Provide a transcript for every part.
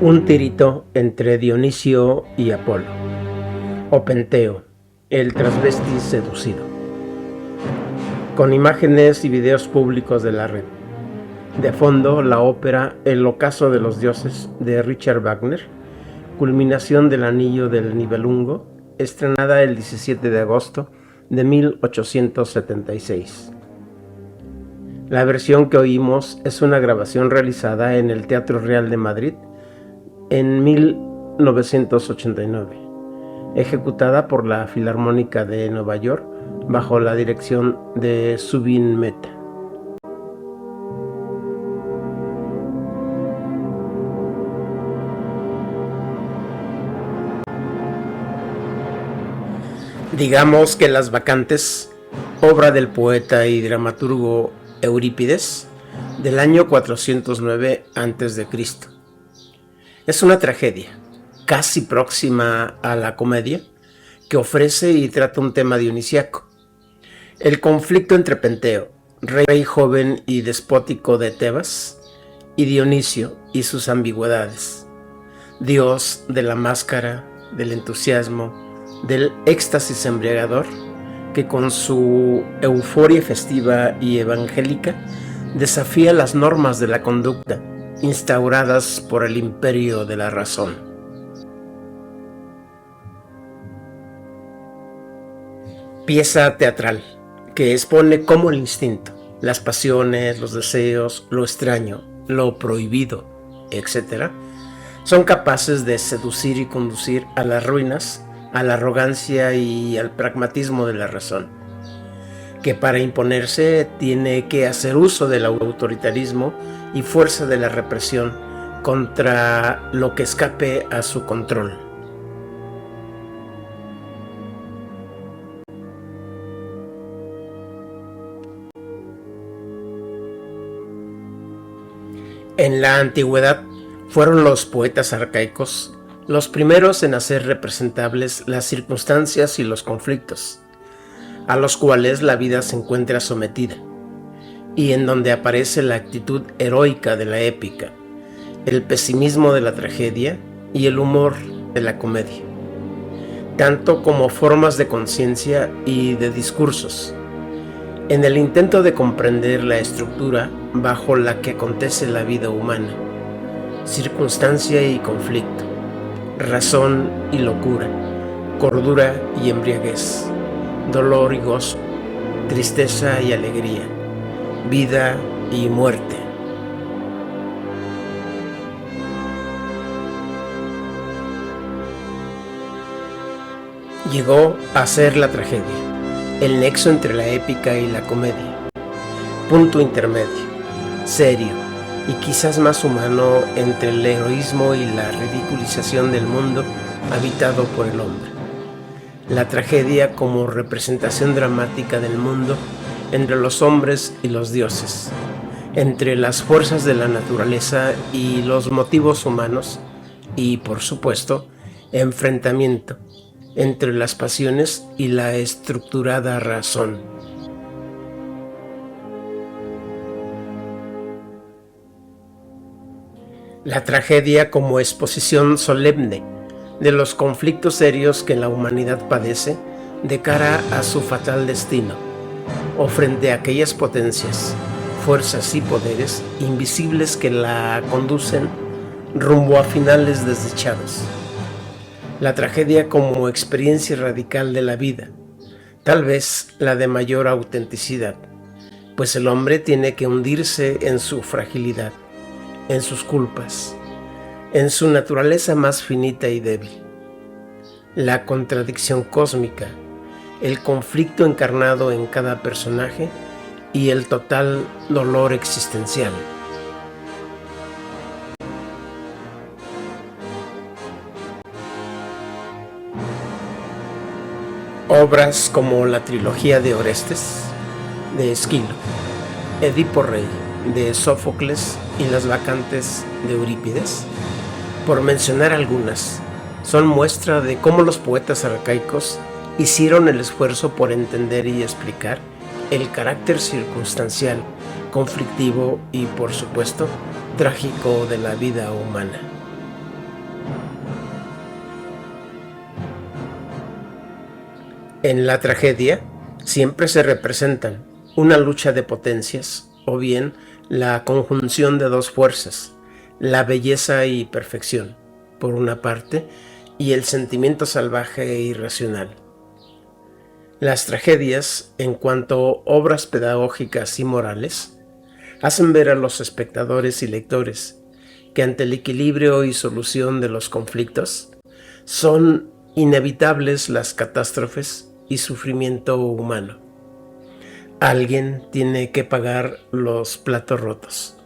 Un tirito entre Dionisio y Apolo, o Penteo, el transvesti seducido, con imágenes y videos públicos de la red. De fondo, la ópera El ocaso de los dioses de Richard Wagner, culminación del Anillo del Nibelungo, estrenada el 17 de agosto de 1876. La versión que oímos es una grabación realizada en el Teatro Real de Madrid en 1989, ejecutada por la Filarmónica de Nueva York bajo la dirección de Zubin Mehta. Digamos que Las Bacantes, obra del poeta y dramaturgo Eurípides, del año 409 a.C. Es una tragedia, casi próxima a la comedia, que ofrece y trata un tema dionisíaco. El conflicto entre Penteo, rey joven y despótico de Tebas, y Dionisio y sus ambigüedades, dios de la máscara, del entusiasmo, del éxtasis embriagador, que con su euforia festiva y evangélica desafía las normas de la conducta instauradas por el imperio de la razón. Pieza teatral que expone cómo el instinto, las pasiones, los deseos, lo extraño, lo prohibido, etc., son capaces de seducir y conducir a las ruinas, a la arrogancia y al pragmatismo de la razón, que para imponerse tiene que hacer uso del autoritarismo y fuerza de la represión contra lo que escape a su control. En la antigüedad fueron los poetas arcaicos los primeros en hacer representables las circunstancias y los conflictos, a los cuales la vida se encuentra sometida, y en donde aparece la actitud heroica de la épica, el pesimismo de la tragedia y el humor de la comedia, tanto como formas de conciencia y de discursos, en el intento de comprender la estructura bajo la que acontece la vida humana, circunstancia y conflicto, razón y locura, cordura y embriaguez, dolor y gozo, tristeza y alegría, vida y muerte. Llegó a ser la tragedia, el nexo entre la épica y la comedia, punto intermedio, serio y quizás más humano entre el heroísmo y la ridiculización del mundo habitado por el hombre. La tragedia como representación dramática del mundo entre los hombres y los dioses, entre las fuerzas de la naturaleza y los motivos humanos y, por supuesto, enfrentamiento entre las pasiones y la estructurada razón. La tragedia como exposición solemne de los conflictos serios que la humanidad padece de cara a su fatal destino, o frente a aquellas potencias, fuerzas y poderes invisibles que la conducen rumbo a finales desdichados. La tragedia como experiencia radical de la vida, tal vez la de mayor autenticidad, pues el hombre tiene que hundirse en su fragilidad, en sus culpas, en su naturaleza más finita y débil. La contradicción cósmica, el conflicto encarnado en cada personaje y el total dolor existencial. Obras como la trilogía de Orestes, de Esquilo, Edipo Rey, de Sófocles y Las Bacantes de Eurípides, por mencionar algunas, son muestra de cómo los poetas arcaicos hicieron el esfuerzo por entender y explicar el carácter circunstancial, conflictivo y, por supuesto, trágico de la vida humana. En la tragedia siempre se representan una lucha de potencias o bien la conjunción de dos fuerzas, la belleza y perfección, por una parte, y el sentimiento salvaje e irracional. Las tragedias, en cuanto obras pedagógicas y morales, hacen ver a los espectadores y lectores que ante el equilibrio y solución de los conflictos son inevitables las catástrofes y sufrimiento humano. Alguien tiene que pagar los platos rotos.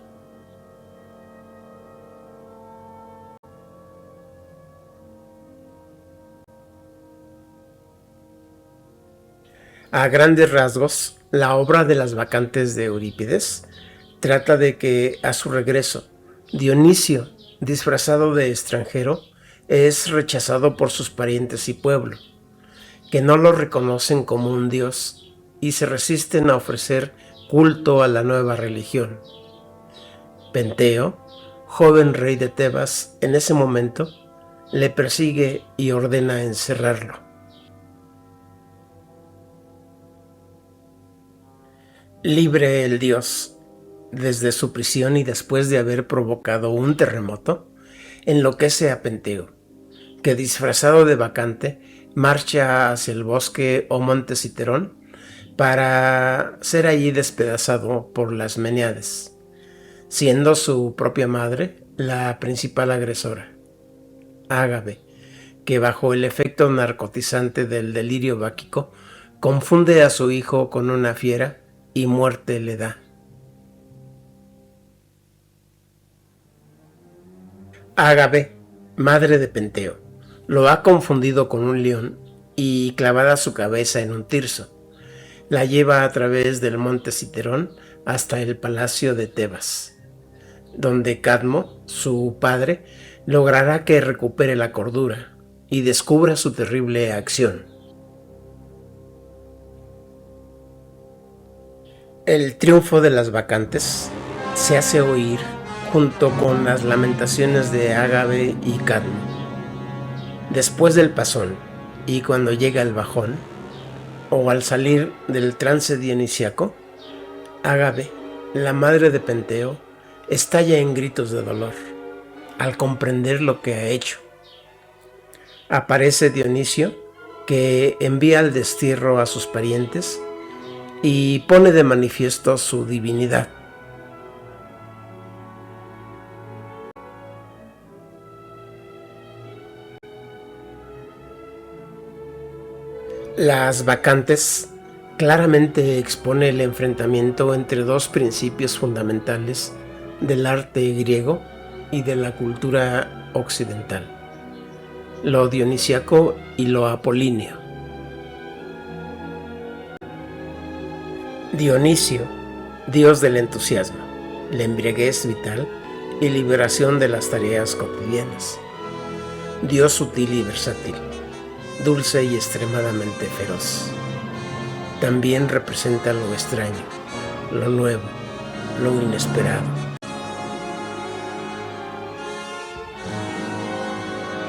A grandes rasgos, la obra de las vacantes de Eurípides trata de que, a su regreso, Dionisio, disfrazado de extranjero, es rechazado por sus parientes y pueblo, que no lo reconocen como un dios y se resisten a ofrecer culto a la nueva religión. Penteo, joven rey de Tebas, en ese momento, le persigue y ordena encerrarlo. Libre el dios, desde su prisión y después de haber provocado un terremoto, enloquece a Penteo, que disfrazado de bacante marcha hacia el bosque o monte Citerón para ser allí despedazado por las Menéades, siendo su propia madre la principal agresora, Ágave, que bajo el efecto narcotizante del delirio báquico confunde a su hijo con una fiera y muerte le da. Ágave, madre de Penteo, lo ha confundido con un león y clavada su cabeza en un tirso. La lleva a través del monte Citerón hasta el palacio de Tebas, donde Cadmo, su padre, logrará que recupere la cordura y descubra su terrible acción. El triunfo de las bacantes se hace oír junto con las lamentaciones de Ágave y Cadmo. Después del pasón y cuando llega el bajón, o al salir del trance dionisiaco, Ágave, la madre de Penteo, estalla en gritos de dolor al comprender lo que ha hecho. Aparece Dionisio, que envía al destierro a sus parientes y pone de manifiesto su divinidad. Las vacantes claramente expone el enfrentamiento entre dos principios fundamentales del arte griego y de la cultura occidental, lo dionisiaco y lo apolíneo. Dionisio, dios del entusiasmo, la embriaguez vital y liberación de las tareas cotidianas. Dios sutil y versátil, dulce y extremadamente feroz. También representa lo extraño, lo nuevo, lo inesperado.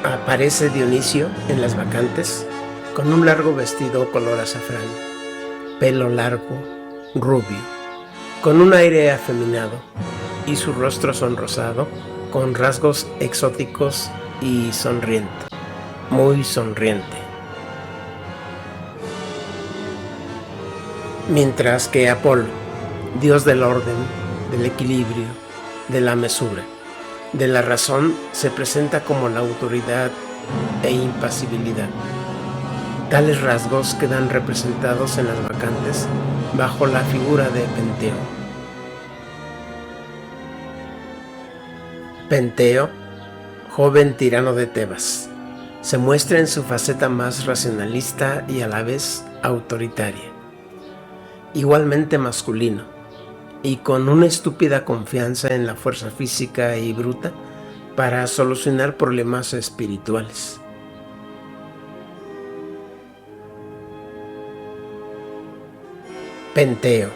Aparece Dionisio en las vacantes con un largo vestido color azafrán, pelo largo, rubio, con un aire afeminado y su rostro sonrosado con rasgos exóticos y sonriente, muy sonriente. Mientras que Apolo, dios del orden, del equilibrio, de la mesura, de la razón, se presenta como la autoridad e impasibilidad. Tales rasgos quedan representados en las vacantes bajo la figura de Penteo. Penteo, joven tirano de Tebas, se muestra en su faceta más racionalista y a la vez autoritaria, igualmente masculino, y con una estúpida confianza en la fuerza física y bruta para solucionar problemas espirituales. Penteo,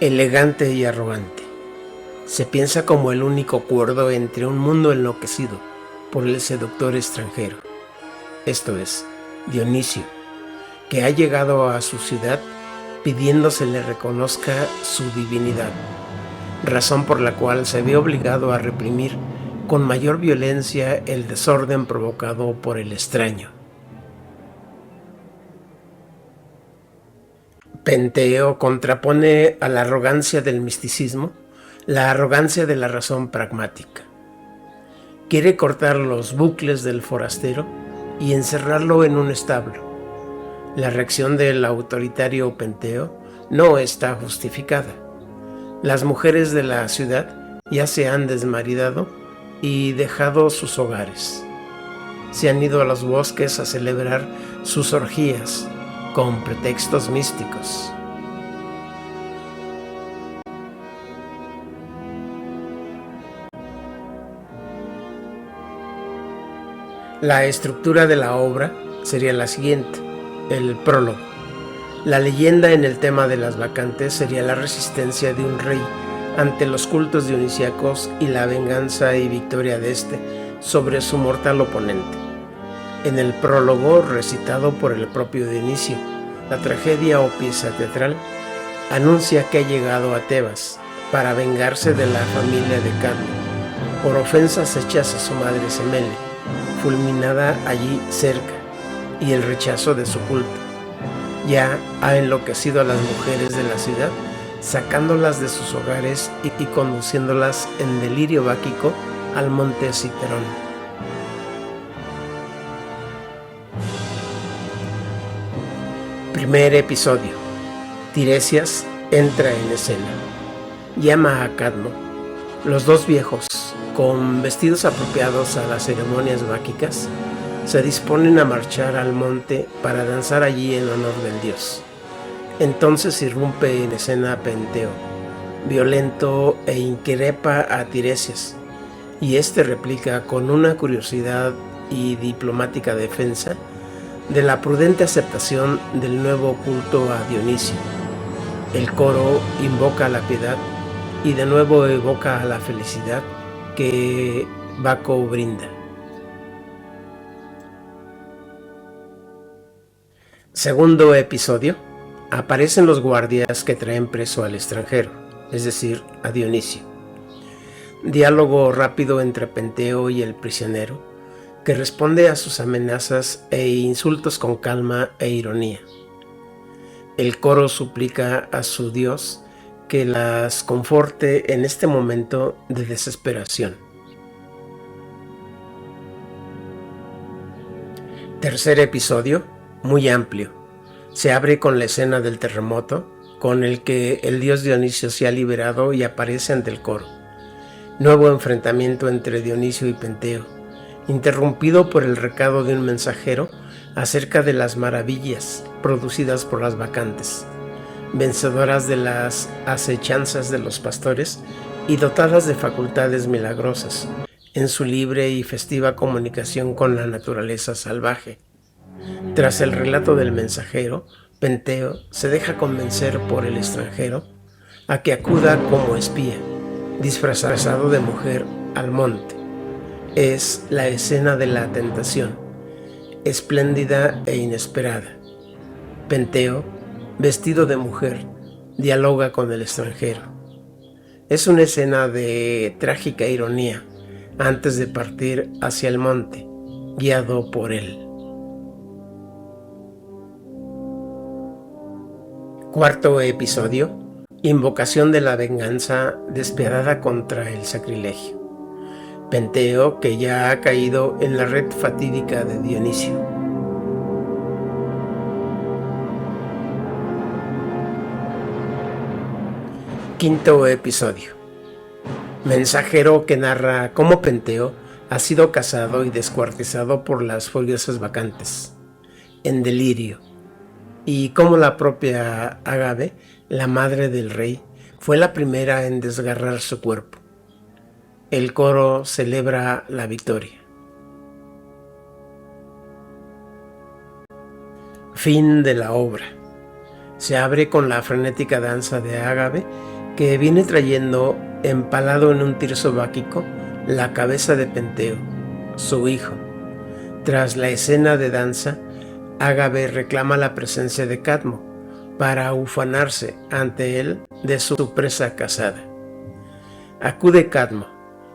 elegante y arrogante, se piensa como el único cuerdo entre un mundo enloquecido por el seductor extranjero, esto es, Dionisio, que ha llegado a su ciudad pidiendo se le reconozca su divinidad, razón por la cual se ve obligado a reprimir con mayor violencia el desorden provocado por el extraño. Penteo contrapone a la arrogancia del misticismo la arrogancia de la razón pragmática. Quiere cortar los bucles del forastero y encerrarlo en un establo. La reacción del autoritario Penteo no está justificada. Las mujeres de la ciudad ya se han desmaridado y dejado sus hogares. Se han ido a los bosques a celebrar sus orgías con pretextos místicos. La estructura de la obra sería la siguiente: el prólogo. La leyenda en el tema de las bacantes sería la resistencia de un rey ante los cultos dionisíacos y la venganza y victoria de éste sobre su mortal oponente. En el prólogo, recitado por el propio Dionisio, la tragedia o pieza teatral anuncia que ha llegado a Tebas para vengarse de la familia de Cadmo por ofensas hechas a su madre Semele, fulminada allí cerca, y el rechazo de su culto. Ya ha enloquecido a las mujeres de la ciudad, sacándolas de sus hogares y conduciéndolas en delirio báquico al monte Citerón. Primer episodio. Tiresias entra en escena. Llama a Cadmo. Los dos viejos, con vestidos apropiados a las ceremonias báquicas, se disponen a marchar al monte para danzar allí en honor del dios. Entonces irrumpe en escena Penteo, violento e increpa a Tiresias, y este replica con una curiosidad y diplomática defensa de la prudente aceptación del nuevo culto a Dionisio. El coro invoca a la piedad y de nuevo evoca a la felicidad que Baco brinda. Segundo episodio. Aparecen los guardias que traen preso al extranjero, es decir, a Dionisio. Diálogo rápido entre Penteo y el prisionero, que responde a sus amenazas e insultos con calma e ironía. El coro suplica a su Dios que las conforte en este momento de desesperación. Tercer episodio, muy amplio. Se abre con la escena del terremoto, con el que el dios Dionisio se ha liberado y aparece ante el coro. Nuevo enfrentamiento entre Dionisio y Penteo, interrumpido por el recado de un mensajero acerca de las maravillas producidas por las bacantes, vencedoras de las acechanzas de los pastores y dotadas de facultades milagrosas en su libre y festiva comunicación con la naturaleza salvaje. Tras el relato del mensajero, Penteo se deja convencer por el extranjero a que acuda como espía, disfrazado de mujer, al monte. Es la escena de la tentación, espléndida e inesperada. Penteo, vestido de mujer, dialoga con el extranjero. Es una escena de trágica ironía antes de partir hacia el monte, guiado por él. Cuarto episodio. Invocación de la venganza despiadada contra el sacrilegio. Penteo, que ya ha caído en la red fatídica de Dionisio. Quinto episodio. Mensajero que narra cómo Penteo ha sido cazado y descuartizado por las furiosas bacantes, en delirio, y cómo la propia Ágave, la madre del rey, fue la primera en desgarrar su cuerpo. El coro celebra la victoria. Fin de la obra. Se abre con la frenética danza de Ágave, que viene trayendo, empalado en un tirso báquico, la cabeza de Penteo, su hijo. Tras la escena de danza, Ágave reclama la presencia de Cadmo para ufanarse ante él de su presa cazada. Acude Cadmo,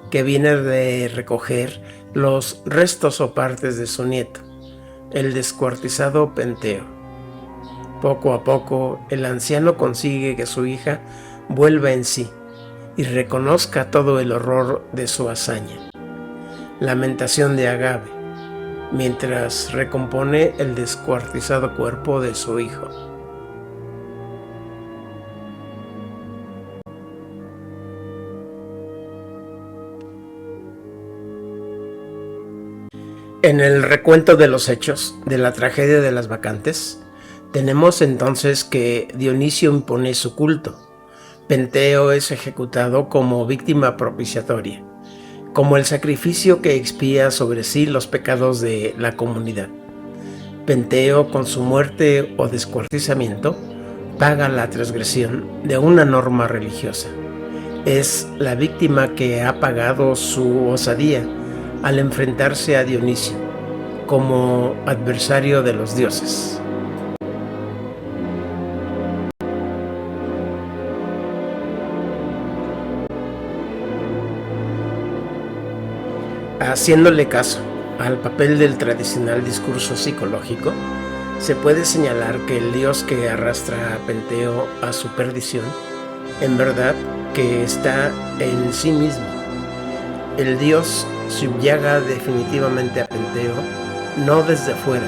que viene de recoger los restos o partes de su nieto, el descuartizado Penteo. Poco a poco, el anciano consigue que su hija vuelva en sí y reconozca todo el horror de su hazaña. Lamentación de Ágave, mientras recompone el descuartizado cuerpo de su hijo. En el recuento de los hechos de la tragedia de las Bacantes, tenemos entonces que Dionisio impone su culto. Penteo es ejecutado como víctima propiciatoria, como el sacrificio que expía sobre sí los pecados de la comunidad. Penteo, con su muerte o descuartizamiento, paga la transgresión de una norma religiosa. Es la víctima que ha pagado su osadía al enfrentarse a Dionisio como adversario de los dioses. Haciéndole caso al papel del tradicional discurso psicológico, se puede señalar que el dios que arrastra a Penteo a su perdición, en verdad que está en sí mismo. El dios subyaga definitivamente a Penteo, no desde fuera,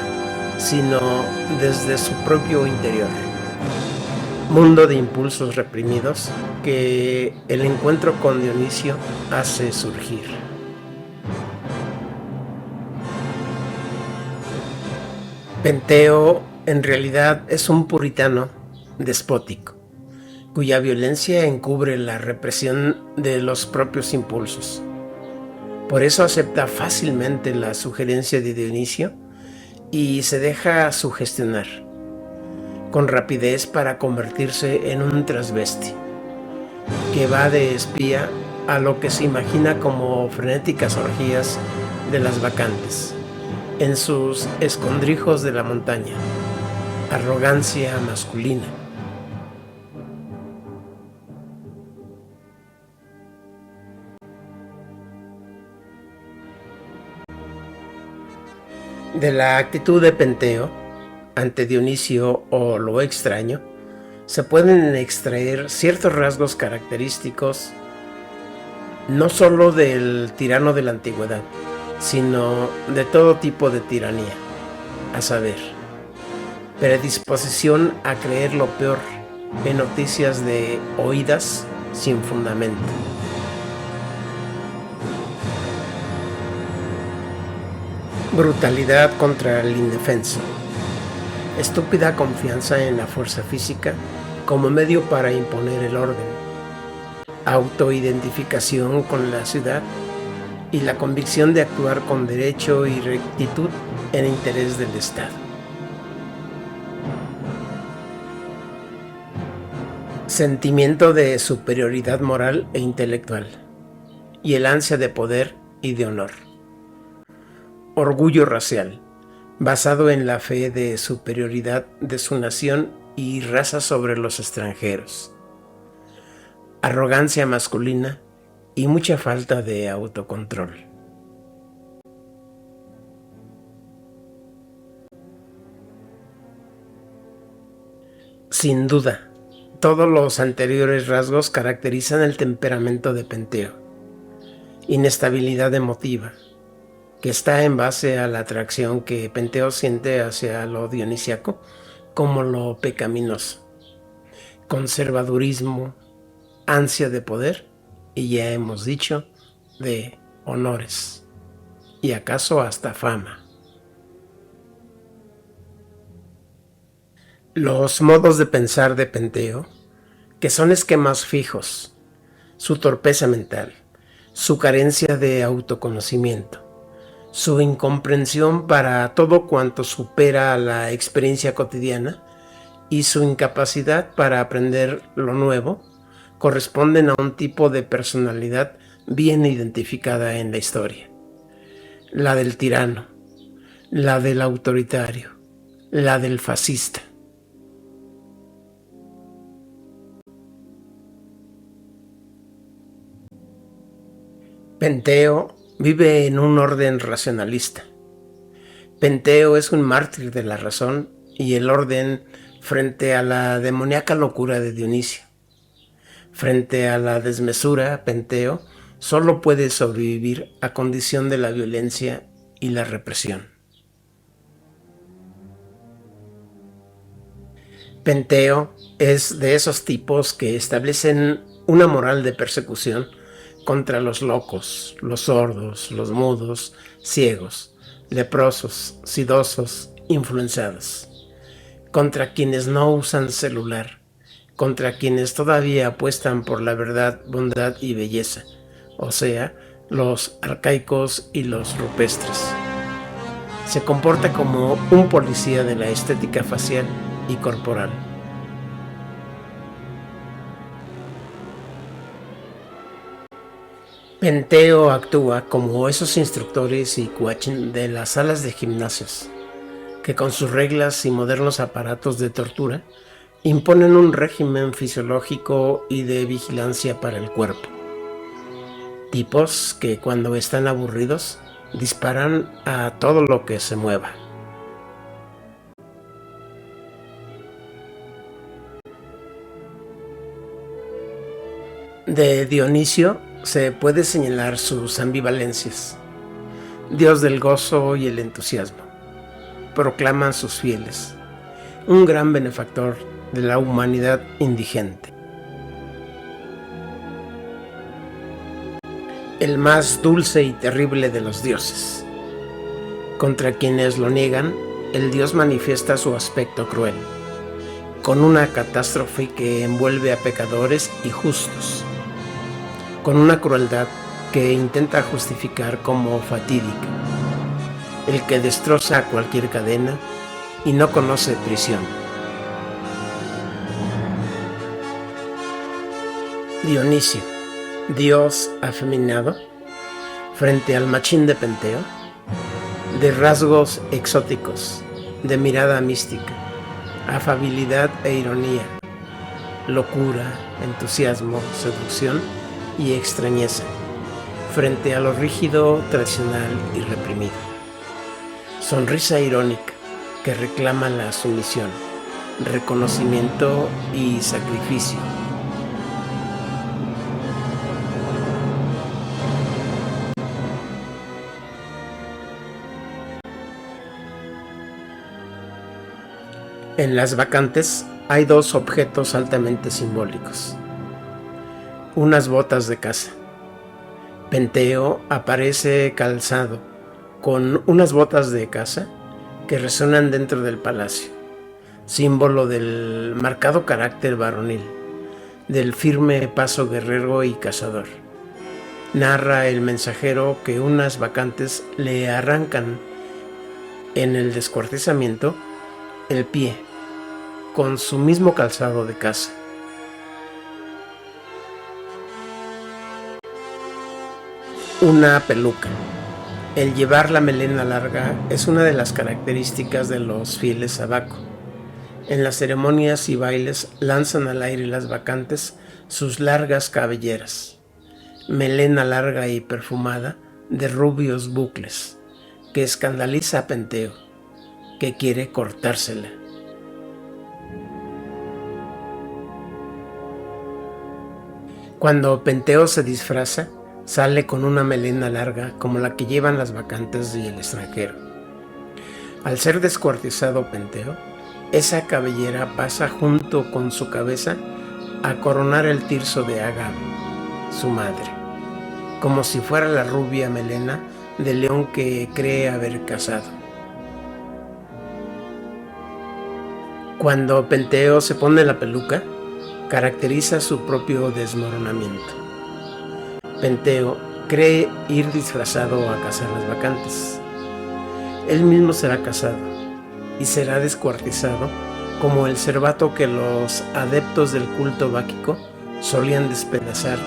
sino desde su propio interior. Mundo de impulsos reprimidos que el encuentro con Dionisio hace surgir. Penteo en realidad es un puritano despótico, cuya violencia encubre la represión de los propios impulsos. Por eso acepta fácilmente la sugerencia de Dionisio y se deja sugestionar con rapidez para convertirse en un transvesti que va de espía a lo que se imagina como frenéticas orgías de las Bacantes, en sus escondrijos de la montaña. Arrogancia masculina. De la actitud de Penteo ante Dionisio o lo extraño, se pueden extraer ciertos rasgos característicos no solo del tirano de la antigüedad, sino de todo tipo de tiranía, a saber, predisposición a creer lo peor en noticias de oídas sin fundamento. Brutalidad contra el indefenso. Estúpida confianza en la fuerza física como medio para imponer el orden. Autoidentificación con la ciudad y la convicción de actuar con derecho y rectitud en interés del Estado. Sentimiento de superioridad moral e intelectual y el ansia de poder y de honor. Orgullo racial, basado en la fe de superioridad de su nación y raza sobre los extranjeros. Arrogancia masculina y mucha falta de autocontrol. Sin duda, todos los anteriores rasgos caracterizan el temperamento de Penteo. Inestabilidad emotiva, que está en base a la atracción que Penteo siente hacia lo dionisiaco como lo pecaminoso. Conservadurismo, ansia de poder y, ya hemos dicho, de honores y acaso hasta fama. Los modos de pensar de Penteo, que son esquemas fijos, su torpeza mental, su carencia de autoconocimiento, su incomprensión para todo cuanto supera la experiencia cotidiana y su incapacidad para aprender lo nuevo, corresponden a un tipo de personalidad bien identificada en la historia. La del tirano, la del autoritario, la del fascista. Penteo vive en un orden racionalista. Penteo es un mártir de la razón y el orden frente a la demoníaca locura de Dionisio. Frente a la desmesura, Penteo solo puede sobrevivir a condición de la violencia y la represión. Penteo es de esos tipos que establecen una moral de persecución contra los locos, los sordos, los mudos, ciegos, leprosos, sidosos, influenciados, contra quienes no usan celular, contra quienes todavía apuestan por la verdad, bondad y belleza, o sea, los arcaicos y los rupestres. Se comporta como un policía de la estética facial y corporal. Penteo actúa como esos instructores y coaching de las salas de gimnasios, que con sus reglas y modernos aparatos de tortura imponen un régimen fisiológico y de vigilancia para el cuerpo. Tipos que cuando están aburridos disparan a todo lo que se mueva. De Dionisio se puede señalar sus ambivalencias. Dios del gozo y el entusiasmo, proclaman sus fieles, un gran benefactor de la humanidad indigente. El más dulce y terrible de los dioses. Contra quienes lo niegan, el Dios manifiesta su aspecto cruel, con una catástrofe que envuelve a pecadores y justos, con una crueldad que intenta justificar como fatídica, el que destroza cualquier cadena y no conoce prisión. Dionisio, dios afeminado, frente al machín de Penteo, de rasgos exóticos, de mirada mística, afabilidad e ironía, locura, entusiasmo, seducción y extrañeza, frente a lo rígido, tradicional y reprimido. Sonrisa irónica que reclama la sumisión, reconocimiento y sacrificio. En las vacantes hay dos objetos altamente simbólicos. Unas botas de caza. Penteo aparece calzado con unas botas de caza que resuenan dentro del palacio, símbolo del marcado carácter varonil, del firme paso guerrero y cazador. Narra el mensajero que unas vacantes le arrancan en el descuartizamiento el pie con su mismo calzado de caza. Una peluca. El llevar la melena larga es una de las características de los fieles a Baco. En las ceremonias y bailes lanzan al aire las vacantes sus largas cabelleras, melena larga y perfumada de rubios bucles, que escandaliza a Penteo, que quiere cortársela. Cuando Penteo se disfraza, sale con una melena larga como la que llevan las vacantes y el extranjero. Al ser descuartizado Penteo, esa cabellera pasa junto con su cabeza a coronar el tirso de Agave, su madre, como si fuera la rubia melena del león que cree haber cazado. Cuando Penteo se pone la peluca, caracteriza su propio desmoronamiento. Penteo cree ir disfrazado a cazar las vacantes. Él mismo será cazado y será descuartizado como el cervato que los adeptos del culto báquico solían despedazar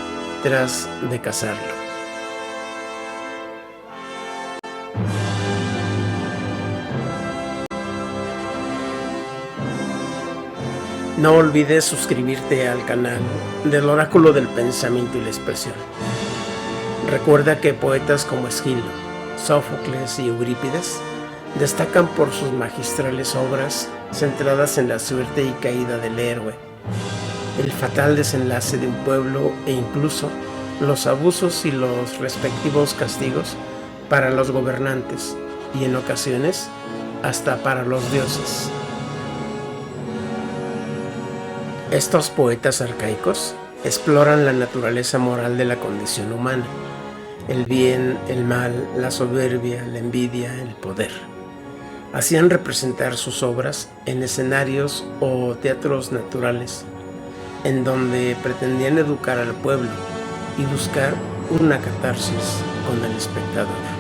tras de cazarlo. No olvides suscribirte al canal del Oráculo del Pensamiento y la Expresión. Recuerda que poetas como Esquilo, Sófocles y Eurípides destacan por sus magistrales obras centradas en la suerte y caída del héroe, el fatal desenlace de un pueblo e incluso los abusos y los respectivos castigos para los gobernantes y en ocasiones hasta para los dioses. Estos poetas arcaicos exploran la naturaleza moral de la condición humana, el bien, el mal, la soberbia, la envidia, el poder. Hacían representar sus obras en escenarios o teatros naturales, en donde pretendían educar al pueblo y buscar una catarsis con el espectador.